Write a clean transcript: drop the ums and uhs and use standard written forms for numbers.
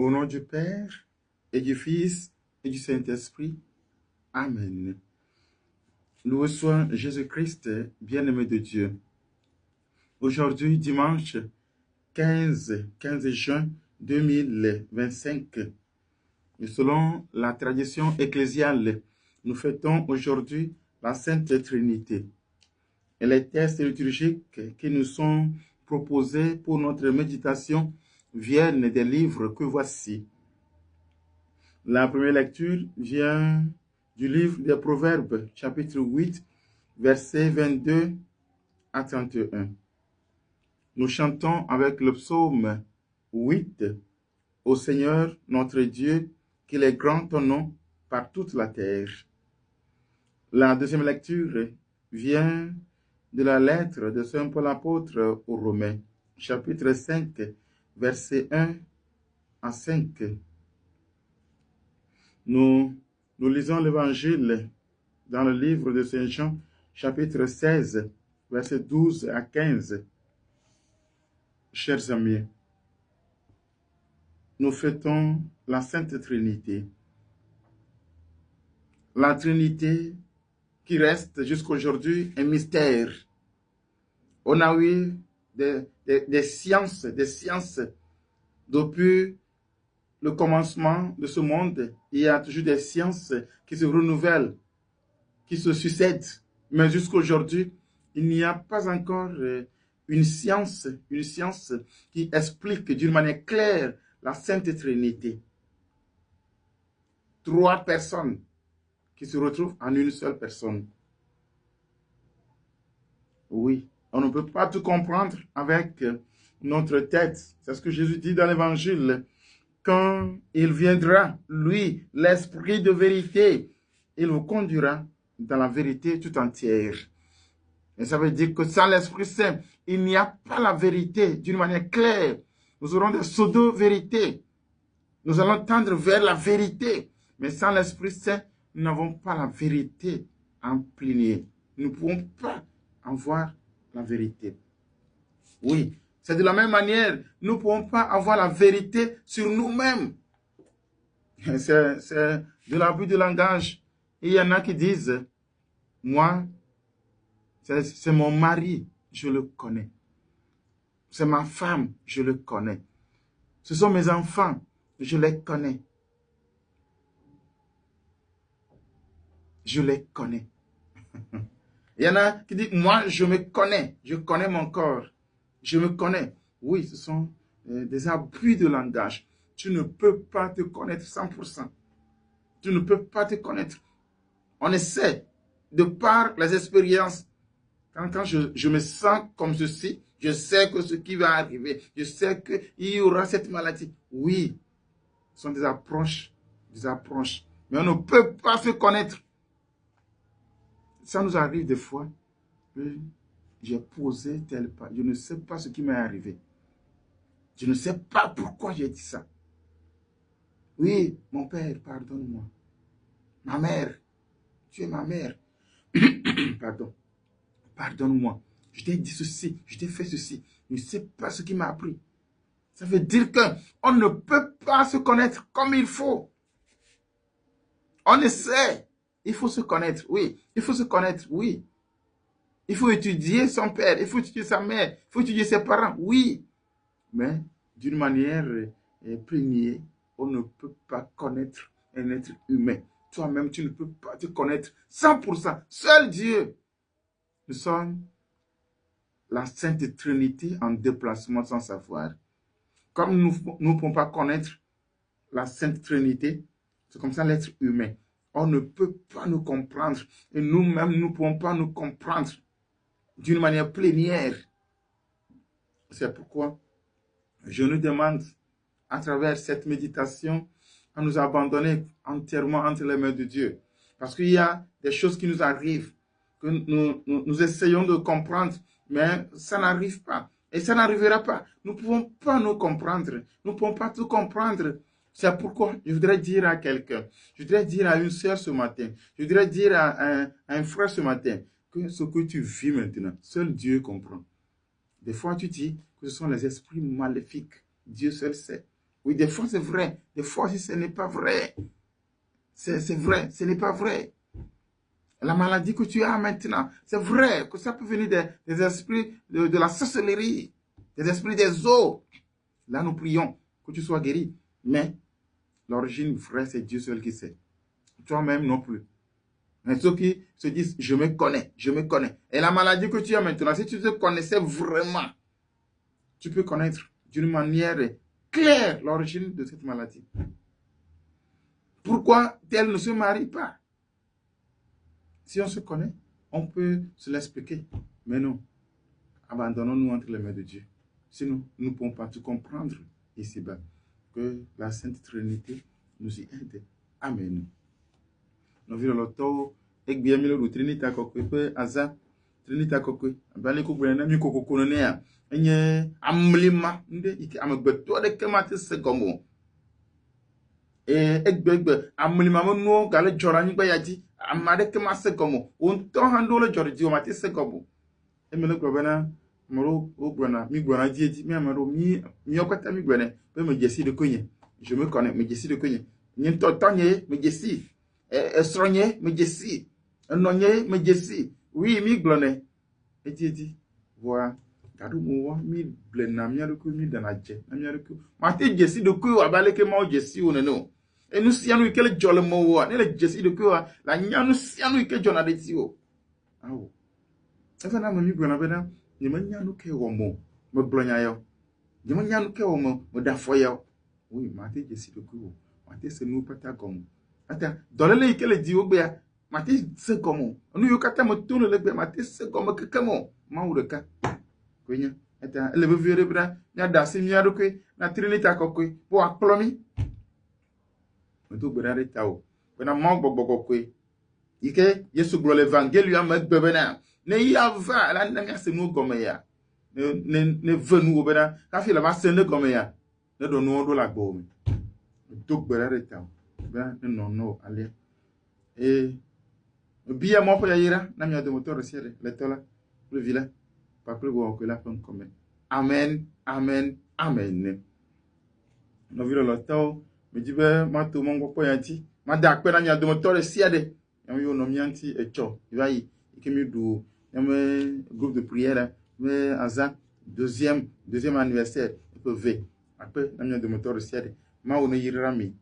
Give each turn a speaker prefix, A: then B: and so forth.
A: Au nom du Père, et du Fils, et du Saint-Esprit. Amen. Loué soit Jésus-Christ, bien-aimé de Dieu. Aujourd'hui, dimanche 15 juin 2025, et selon la tradition ecclésiale, nous fêtons aujourd'hui la Sainte Trinité. Et les textes liturgiques qui nous sont proposés pour notre méditation viennent des livres que voici. La première lecture vient du livre des Proverbes, chapitre 8, versets 22 à 31. Nous chantons avec le psaume 8, « Au Seigneur notre Dieu, qu'il est grand ton nom par toute la terre ». La deuxième lecture vient de la lettre de Saint Paul apôtre aux Romains, chapitre 5, versets 1 à 5. Nous lisons l'Évangile dans le livre de Saint Jean, chapitre 16, versets 12 à 15. Chers amis, nous fêtons la Sainte Trinité. La Trinité qui reste jusqu'aujourd'hui un mystère. On a eu des sciences depuis le commencement de ce monde. Il y a toujours des sciences qui se renouvellent, qui se succèdent. Mais jusqu'aujourd'hui, il n'y a pas encore une science qui explique d'une manière claire la Sainte Trinité. 3 personnes qui se retrouvent en une seule personne. Oui, on ne peut pas tout comprendre avec notre tête. C'est ce que Jésus dit dans l'Évangile. Quand il viendra, lui, l'Esprit de vérité, il vous conduira dans la vérité tout entière. Et ça veut dire que sans l'Esprit Saint, il n'y a pas la vérité d'une manière claire. Nous aurons des pseudo-vérités. Nous allons tendre vers la vérité. Mais sans l'Esprit Saint, nous n'avons pas la vérité en plénier. Nous ne pouvons pas avoir la vérité. Oui, c'est de la même manière, nous ne pouvons pas avoir la vérité sur nous-mêmes. C'est de l'abus de langage. Et il y en a qui disent, moi, c'est mon mari, je le connais. C'est ma femme, je le connais. Ce sont mes enfants, je les connais. Je les connais. Il y en a qui disent, moi, je me connais. Je connais mon corps. Je me connais. Oui, ce sont des abus de langage. Tu ne peux pas te connaître 100%. Tu ne peux pas te connaître. On essaie, de par les expériences. Quand je me sens comme ceci, je sais que ce qui va arriver, je sais qu'il y aura cette maladie. Oui, ce sont des approches. Mais on ne peut pas se connaître. Ça nous arrive des fois. J'ai posé tel pas. Je ne sais pas ce qui m'est arrivé. Je ne sais pas pourquoi j'ai dit ça. Oui, mon père, pardonne-moi. Ma mère, tu es ma mère. Pardon. Pardonne-moi. Je t'ai dit ceci, je t'ai fait ceci. Je ne sais pas ce qui m'a appris. Ça veut dire qu'on ne peut pas se connaître comme il faut. On essaie. Il faut se connaître, oui. Il faut se connaître, oui. Il faut étudier son père, il faut étudier sa mère, il faut étudier ses parents, oui. Mais d'une manière plénière, on ne peut pas connaître un être humain. Toi-même, tu ne peux pas te connaître 100%. Seul Dieu. Nous sommes la Sainte Trinité en déplacement sans savoir. Comme nous ne pouvons pas connaître la Sainte Trinité, c'est comme ça l'être humain. On ne peut pas nous comprendre. Et nous-mêmes, nous ne pouvons pas nous comprendre d'une manière plénière. C'est pourquoi je nous demande, à travers cette méditation, à nous abandonner entièrement entre les mains de Dieu. Parce qu'il y a des choses qui nous arrivent, que nous essayons de comprendre, mais ça n'arrive pas. Et ça n'arrivera pas. Nous ne pouvons pas nous comprendre. Nous ne pouvons pas tout comprendre. C'est pourquoi je voudrais dire à quelqu'un, je voudrais dire à une sœur ce matin, je voudrais dire à un frère ce matin, que ce que tu vis maintenant, seul Dieu comprend. Des fois, tu dis que ce sont les esprits maléfiques. Dieu seul sait. Oui, des fois c'est vrai. Des fois aussi ce n'est pas vrai. C'est vrai, ce n'est pas vrai. La maladie que tu as maintenant, c'est vrai que ça peut venir des esprits de la sorcellerie, des esprits des eaux. Là, nous prions que tu sois guéri. Mais l'origine vraie, c'est Dieu seul qui sait. Toi-même non plus. Mais ceux qui se disent, je me connais, je me connais. Et la maladie que tu as maintenant, si tu te connaissais vraiment, tu peux connaître d'une manière claire l'origine de cette maladie. Pourquoi tel ne se marie pas? Si on se connaît, on peut se l'expliquer. Mais non, abandonnons-nous entre les mains de Dieu. Sinon, nous ne pouvons pas tout comprendre ici-bas. Que la Sainte Trinité nous y aide. Amen. Nous vivons le temps et bien le Trinité à côté, Aza, Trinité à côté. Abali Koubrena, Mikoko Kononea, Enye Amlima, Ike Amagbeto de Kemate Segomo. Et Egbegbe, Amlima no, Gale Jorani Bayati, Amade Kemase Gomo, un ton handole Jordi, Mate Segomo. Et me le Gobena, Moro, Obrana, Migrana Dieti, mi Amaro, mi Okata Migrane, peut me jessi de Cogné. Je me connais, me jessi de Cogné. Niento Tanye, me jessi. Esronye, me jessi. Nonye, me jessi. Oui, mi glone. Et Dieti, voilà. Gardou moi, mi blena, mi aluku, mi danaje, mi aluku. Mate jessi de Cou, abaleke ma jessi ou non. Et nous sianou ikele jole mo, ne le jessi de Cou, la nyanu sianou ike jona de tio. Ah oh. Efa na mami glona bena. Ni me nyanu ke womo me blonya yo. Ni me nyanu ke womo me dafo yo. Oui, mate jesi de ku. Mate se nou pata gomo. Ata dolele ikele di ogbe ya. Mate se gomo. Onu yo kata mo tunu le gbe mate se gomo kekemo. Ma ureka. Kwenya. Ata ele be vere bra nya dasi mi adokwe na trinita kokwe. Po akplomi. Meto gbera re tawo. Bena ma gbogbogokwe. Ike Yesu glo l'évangile me gbebena. Ne yava la na se nu gome ya ne venu obena ka fi la ba se ne gome ya ne do nu do la gbo mi do gbere re ta ba ne no ale biya mo pa yira na mi do moteur siere le tola le vila pa plus go que la pon comme amen amen amen no vilo lo to me jibe ma to mo ngpo yanti ma da pe na mi do moteur siere yo no mi anti e cho ibai ikemi du un groupe de prière, mais en deuxième anniversaire, il peut V. Après, on a de moteur de ciel. Ma on yirami.